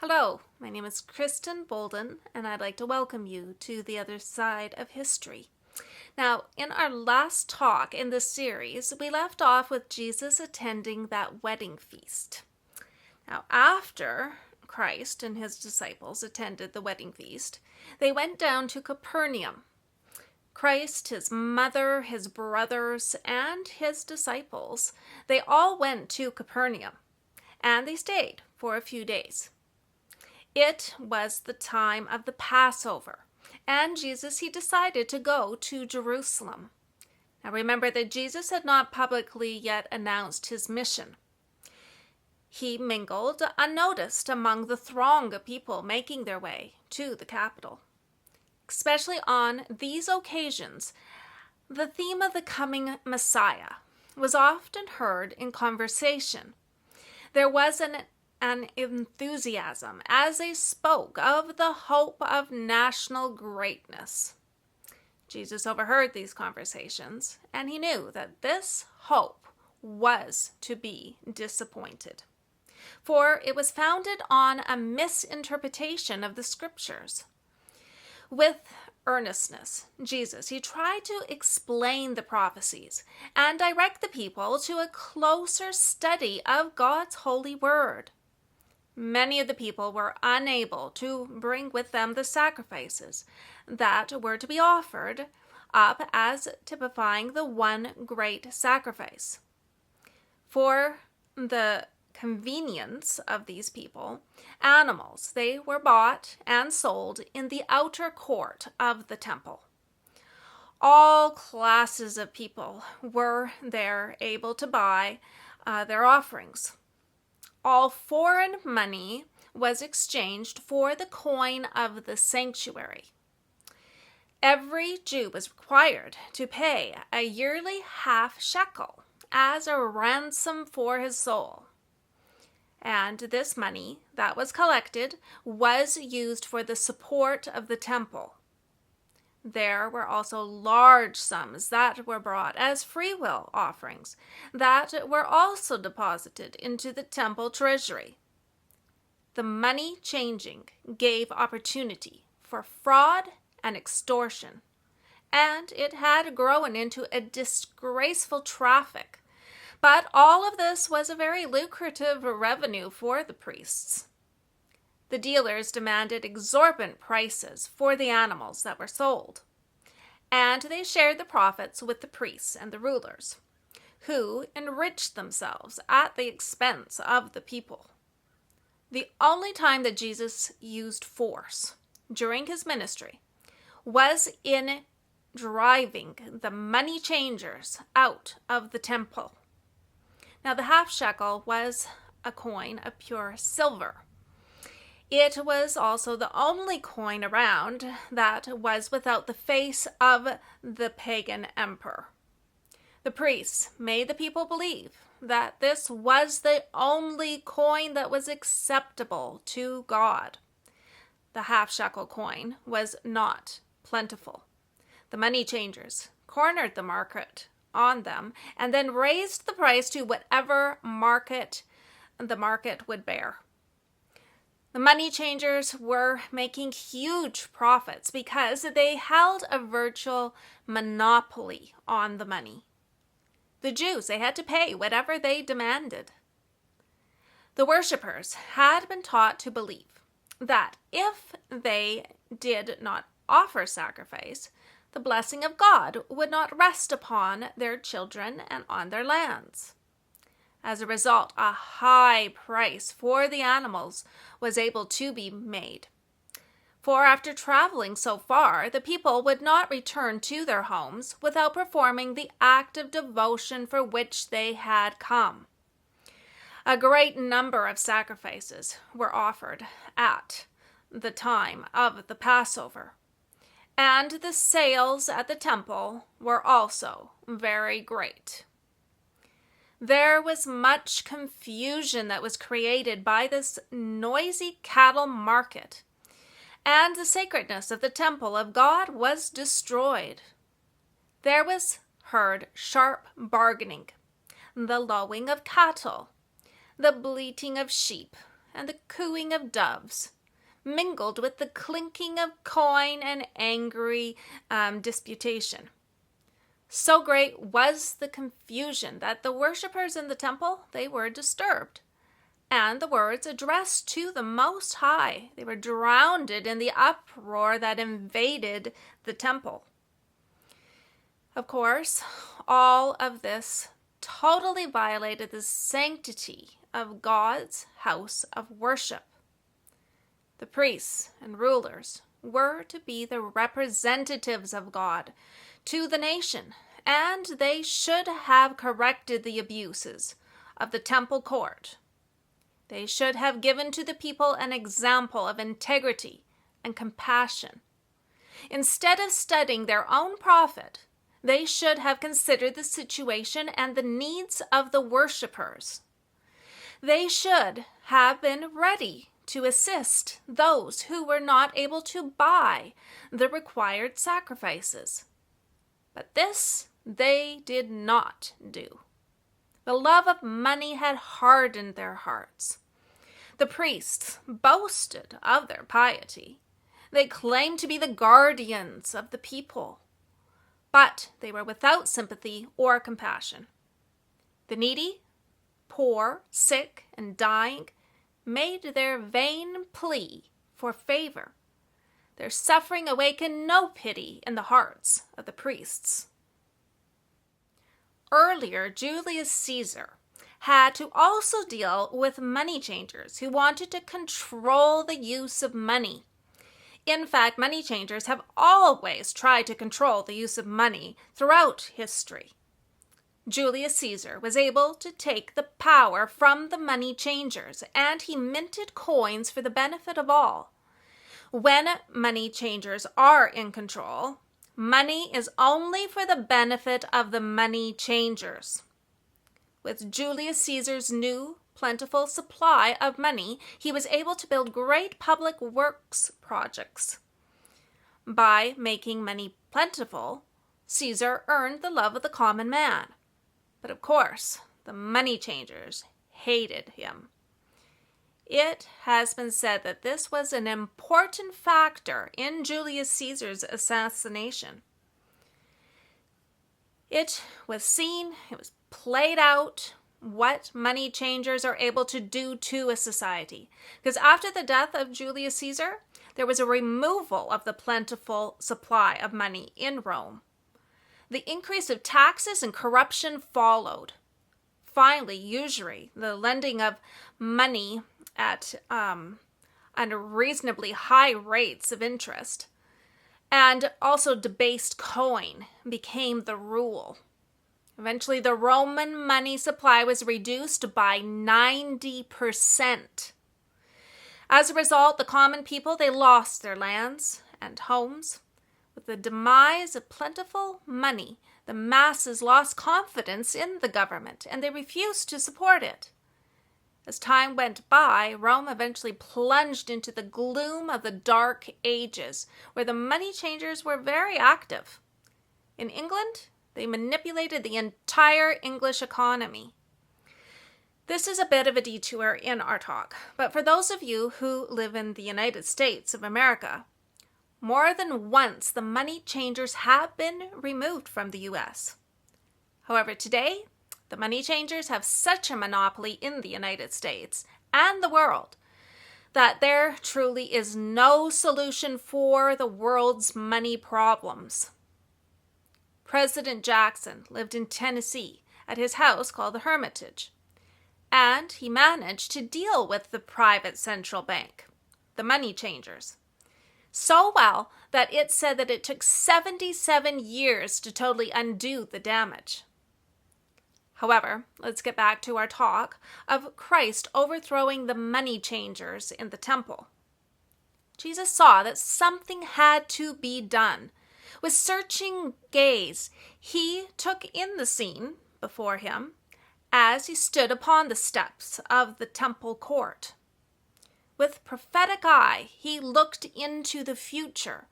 Hello, my name is Kristen Bolden, and I'd like to welcome you to the other side of history. Now, in our last talk in this series, we left off with Jesus attending that wedding feast. Now, after Christ and his disciples attended the wedding feast, they went down to Capernaum. Christ, his mother, his brothers, and his disciples, they all went to Capernaum, and they stayed for a few days. It was the time of the Passover, and Jesus, he decided to go to Jerusalem. Now remember that Jesus had not publicly yet announced his mission. He mingled unnoticed among the throng of people making their way to the capital. Especially on these occasions, the theme of the coming Messiah was often heard in conversation. There was an enthusiasm as they spoke of the hope of national greatness. Jesus overheard these conversations, and he knew that this hope was to be disappointed, for it was founded on a misinterpretation of the scriptures. With earnestness, Jesus, he tried to explain the prophecies and direct the people to a closer study of God's holy word. Many of the people were unable to bring with them the sacrifices that were to be offered up as typifying the one great sacrifice. For the convenience of these people, animals, they were bought and sold in the outer court of the temple. All classes of people were there able to buy their offerings. All foreign money was exchanged for the coin of the sanctuary. Every Jew was required to pay a yearly half shekel as a ransom for his soul. And this money that was collected was used for the support of the temple. There were also large sums that were brought as freewill offerings that were also deposited into the temple treasury. The money changing gave opportunity for fraud and extortion, and it had grown into a disgraceful traffic. But all of this was a very lucrative revenue for the priests. The dealers demanded exorbitant prices for the animals that were sold, and they shared the profits with the priests and the rulers, who enriched themselves at the expense of the people. The only time that Jesus used force during his ministry was in driving the money changers out of the temple. Now, the half shekel was a coin of pure silver. It was also the only coin around that was without the face of the pagan emperor. The priests made the people believe that this was the only coin that was acceptable to God. The half shekel coin was not plentiful. The money changers cornered the market on them and then raised the price to whatever market the market would bear. The money changers were making huge profits because they held a virtual monopoly on the money. The Jews, they had to pay whatever they demanded. The worshippers had been taught to believe that if they did not offer sacrifice, the blessing of God would not rest upon their children and on their lands. As a result, a high price for the animals was able to be made. For after traveling so far, the people would not return to their homes without performing the act of devotion for which they had come. A great number of sacrifices were offered at the time of the Passover, and the sales at the temple were also very great. There was much confusion that was created by this noisy cattle market, and the sacredness of the temple of God was destroyed. There was heard sharp bargaining, the lowing of cattle, the bleating of sheep, and the cooing of doves, mingled with the clinking of coin and angry disputation. So great was the confusion that the worshippers in the temple, they were disturbed. And the words addressed to the Most High, they were drowned in the uproar that invaded the temple. Of course, all of this totally violated the sanctity of God's house of worship. The priests and rulers were to be the representatives of God to the nation, and they should have corrected the abuses of the temple court. They should have given to the people an example of integrity and compassion. Instead of studying their own profit, they should have considered the situation and the needs of the worshipers. They should have been ready to assist those who were not able to buy the required sacrifices. But this they did not do. The love of money had hardened their hearts. The priests boasted of their piety. They claimed to be the guardians of the people, but they were without sympathy or compassion. The needy, poor, sick, and dying made their vain plea for favor. Their suffering awakened no pity in the hearts of the priests. Earlier, Julius Caesar had to also deal with money changers who wanted to control the use of money. In fact, money changers have always tried to control the use of money throughout history. Julius Caesar was able to take the power from the money changers, and he minted coins for the benefit of all. When money changers are in control, money is only for the benefit of the money changers. With Julius Caesar's new, plentiful supply of money, he was able to build great public works projects. By making money plentiful, Caesar earned the love of the common man. But of course, the money changers hated him. It has been said that this was an important factor in Julius Caesar's assassination. It was played out what money changers are able to do to a society. Because after the death of Julius Caesar, there was a removal of the plentiful supply of money in Rome. The increase of taxes and corruption followed. Finally, usury, the lending of money at unreasonably high rates of interest, and also debased coin became the rule. Eventually, the Roman money supply was reduced by 90%. As a result, the common people, they lost their lands and homes. With the demise of plentiful money, the masses lost confidence in the government, and they refused to support it. As time went by, Rome eventually plunged into the gloom of the Dark Ages, where the money changers were very active. In England, they manipulated the entire English economy. This is a bit of a detour in our talk, but for those of you who live in the United States of America, more than once the money changers have been removed from the U.S. However, today, the money changers have such a monopoly in the United States and the world that there truly is no solution for the world's money problems. President Jackson lived in Tennessee at his house called the Hermitage, and he managed to deal with the private central bank, the money changers, so well that it said that it took 77 years to totally undo the damage. However, let's get back to our talk of Christ overthrowing the money changers in the temple. Jesus saw that something had to be done. With searching gaze, he took in the scene before him as he stood upon the steps of the temple court. With prophetic eye, he looked into the future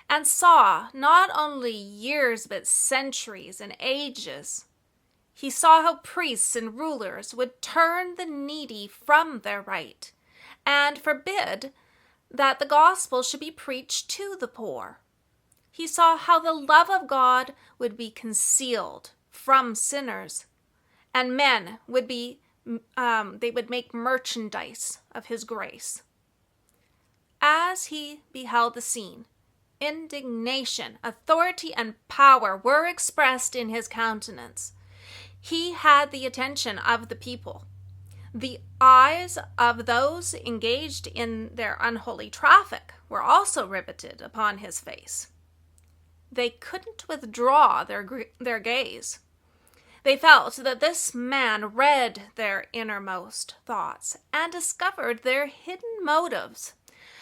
and saw not only years but centuries and ages. He saw how priests and rulers would turn the needy from their right and forbid that the gospel should be preached to the poor. He saw how the love of God would be concealed from sinners, and men would they would make merchandise of his grace. As he beheld the scene, indignation, authority, and power were expressed in his countenance. He had the attention of the people. The eyes of those engaged in their unholy traffic were also riveted upon his face. They couldn't withdraw their gaze. They felt that this man read their innermost thoughts and discovered their hidden motives.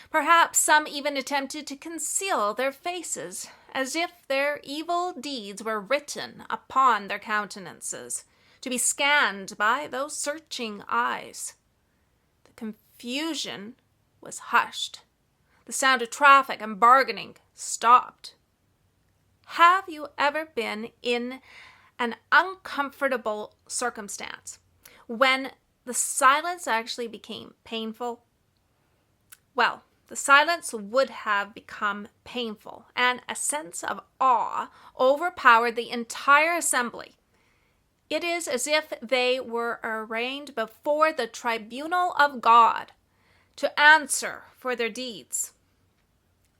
Perhaps some even attempted to conceal their faces, as if their evil deeds were written upon their countenances, to be scanned by those searching eyes. The confusion was hushed. The sound of traffic and bargaining stopped. Have you ever been in an uncomfortable circumstance when the silence actually became painful? Well, the silence would have become painful, and a sense of awe overpowered the entire assembly. It is as if they were arraigned before the tribunal of God to answer for their deeds.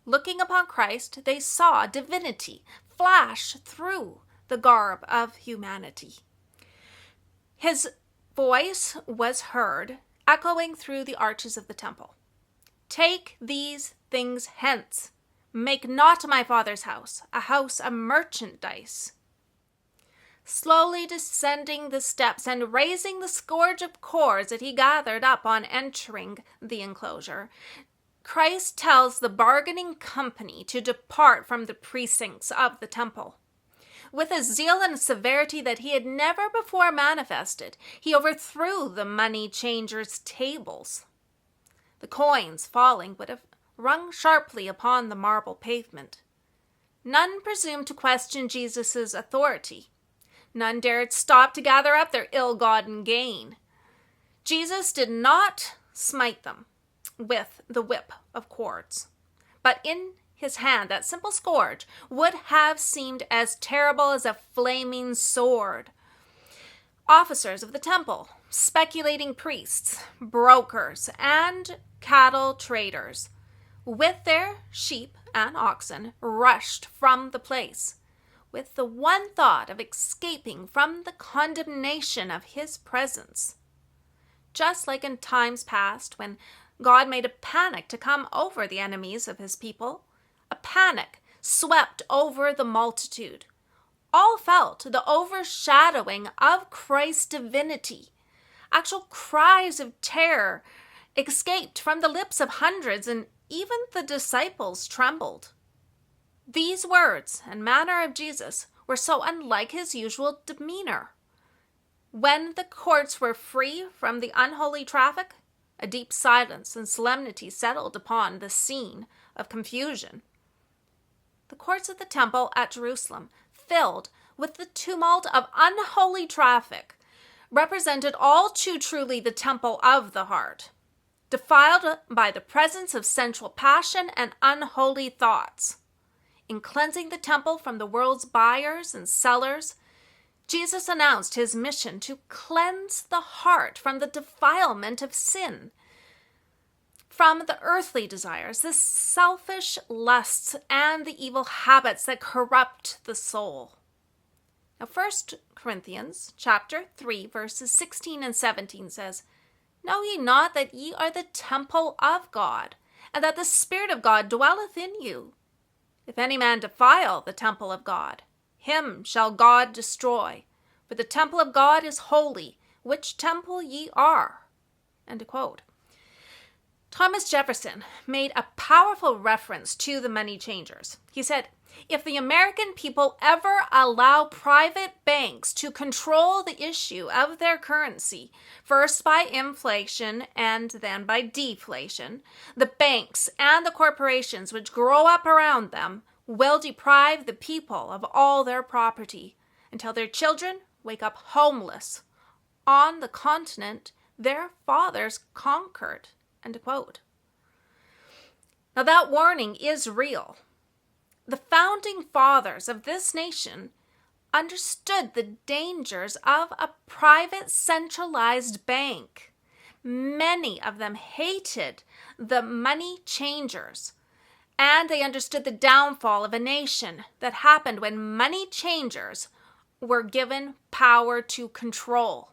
Looking upon Christ, they saw divinity flash through the garb of humanity. His voice was heard echoing through the arches of the temple. Take these things hence. Make not my Father's house a house of merchandise. Slowly descending the steps and raising the scourge of cords that he gathered up on entering the enclosure, Christ tells the bargaining company to depart from the precincts of the temple. With a zeal and severity that he had never before manifested, he overthrew the money changers' tables. The coins falling would have rung sharply upon the marble pavement. None presumed to question Jesus' authority. None dared stop to gather up their ill-gotten gain. Jesus did not smite them with the whip of cords, but in his hand that simple scourge would have seemed as terrible as a flaming sword. Officers of the temple, speculating priests, brokers, and cattle traders, with their sheep and oxen, rushed from the place, with the one thought of escaping from the condemnation of his presence. Just like in times past when God made a panic to come over the enemies of his people, a panic swept over the multitude. All felt the overshadowing of Christ's divinity. Actual cries of terror escaped from the lips of hundreds, and even the disciples trembled. These words and manner of Jesus were so unlike his usual demeanor. When the courts were free from the unholy traffic, a deep silence and solemnity settled upon the scene of confusion. The courts of the temple at Jerusalem, filled with the tumult of unholy traffic, represented all too truly the temple of the heart, defiled by the presence of sensual passion and unholy thoughts. In cleansing the temple from the world's buyers and sellers, Jesus announced his mission to cleanse the heart from the defilement of sin, from the earthly desires, the selfish lusts, and the evil habits that corrupt the soul. Now, 1 Corinthians chapter 3, verses 16 and 17 says, Know ye not that ye are the temple of God, and that the Spirit of God dwelleth in you? If any man defile the temple of God, him shall God destroy. For the temple of God is holy, which temple ye are. End of quote. Thomas Jefferson made a powerful reference to the money changers. He said, if the American people ever allow private banks to control the issue of their currency, first by inflation and then by deflation, the banks and the corporations which grow up around them will deprive the people of all their property until their children wake up homeless on the continent their fathers conquered. End quote. Now that warning is real. The founding fathers of this nation understood the dangers of a private centralized bank. Many of them hated the money changers, and they understood the downfall of a nation that happened when money changers were given power to control.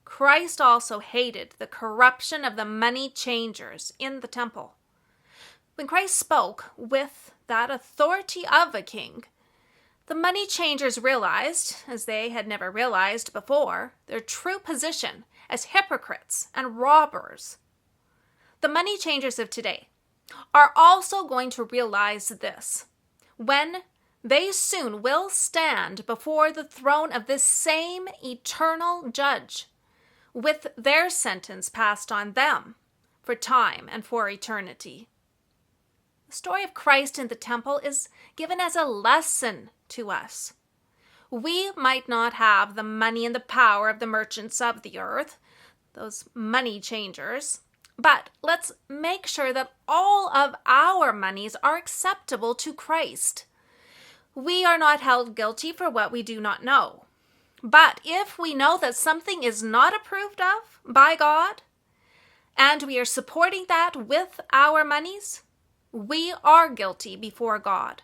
Christ also hated the corruption of the money changers in the temple. When Christ spoke with that authority of a king, the money changers realized, as they had never realized before, their true position as hypocrites and robbers. The money changers of today are also going to realize this when they soon will stand before the throne of this same eternal judge, with their sentence passed on them for time and for eternity. The story of Christ in the temple is given as a lesson to us. We might not have the money and the power of the merchants of the earth, those money changers, but let's make sure that all of our monies are acceptable to Christ. We are not held guilty for what we do not know. But if we know that something is not approved of by God, and we are supporting that with our monies, we are guilty before God.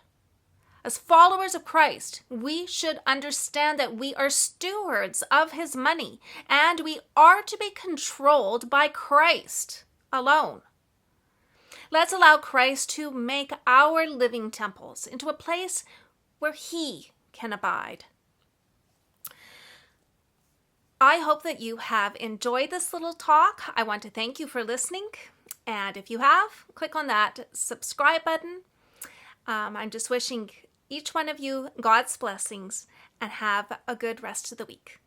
As followers of Christ, we should understand that we are stewards of his money, and we are to be controlled by Christ alone. Let's allow Christ to make our living temples into a place where he can abide. I hope that you have enjoyed this little talk. I want to thank you for listening. And if you have, click on that subscribe button. I'm just wishing each one of you God's blessings and have a good rest of the week.